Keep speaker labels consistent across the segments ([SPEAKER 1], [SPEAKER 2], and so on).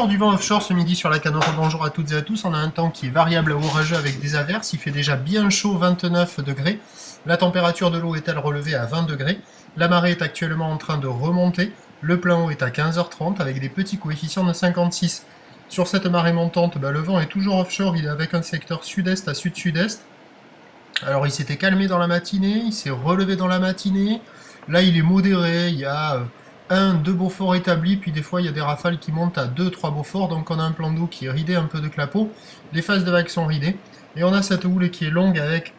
[SPEAKER 1] encore du vent offshore ce midi sur la Canora. Bonjour à toutes et à tous. On a un temps qui est variable à orageux avec des averses. Il fait déjà bien chaud, 29 degrés. La température de l'eau est-elle relevée à 20 degrés. La marée est actuellement en train de remonter. Le plein eau est à 15h30 avec des petits coefficients de 56. Sur cette marée montante, le vent est toujours offshore. Il est avec un secteur sud-est à sud-sud-est. Alors il s'était calmé dans la matinée, il s'est relevé dans la matinée. Là il est modéré, il y a 1-2 Beaufort établis, puis des fois il y a des rafales qui montent à 2-3 Beaufort, donc on a un plan d'eau qui est ridé, un peu de clapot. Les phases de vagues sont ridées, et on a cette houle qui est longue avec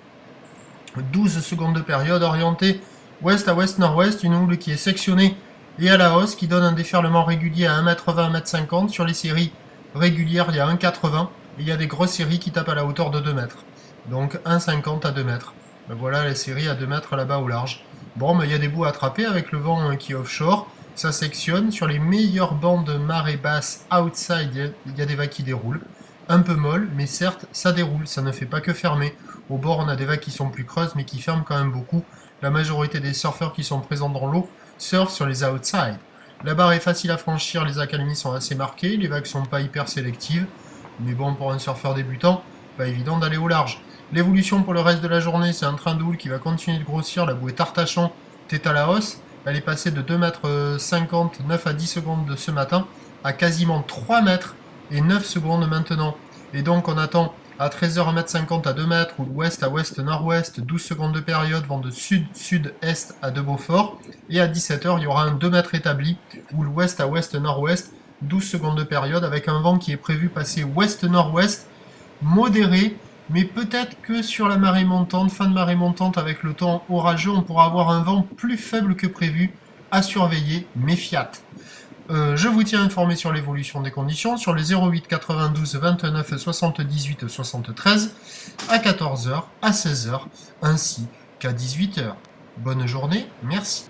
[SPEAKER 1] 12 secondes de période, orientée ouest à ouest-nord-ouest, une houle qui est sectionnée et à la hausse, qui donne un déferlement régulier à 1m20, 1m50. Sur les séries régulières, il y a 1m80, et il y a des grosses séries qui tapent à la hauteur de 2 mètres. Donc 1,50 à 2 mètres. Voilà les séries à 2 mètres là-bas au large. Bon, il y a des bouts à attraper avec le vent qui est offshore. Ça sectionne. Sur les meilleures bandes de marée basse outside, il y a des vagues qui déroulent. Un peu molles, mais certes, ça déroule. Ça ne fait pas que fermer. Au bord, on a des vagues qui sont plus creuses, mais qui ferment quand même beaucoup. La majorité des surfeurs qui sont présents dans l'eau surfent sur les outside. La barre est facile à franchir, les accalmies sont assez marquées, les vagues sont pas hyper sélectives. Mais bon, pour un surfeur débutant, pas évident d'aller au large. L'évolution pour le reste de la journée, c'est un train de houle qui va continuer de grossir. La bouée Tartachon est à la hausse. Elle est passée de 2,50 m 9 à 10 secondes de ce matin à quasiment 3 mètres et 9 secondes maintenant. Et donc on attend à 13h 1m50 à 2 mètres, ou l'ouest à ouest-nord-ouest, 12 secondes de période, vent de sud-sud-est à 2 Beaufort. Et à 17h, il y aura un 2 mètres établi, ou l'ouest à ouest-nord-ouest, 12 secondes de période, avec un vent qui est prévu passer ouest-nord-ouest, modéré. Mais peut-être que sur la marée montante, fin de marée montante avec le temps orageux, on pourra avoir un vent plus faible que prévu à surveiller, méfiat. Je vous tiens informé sur l'évolution des conditions sur les 08 92 29 78 73 à 14h, à 16h, ainsi qu'à 18h. Bonne journée, merci.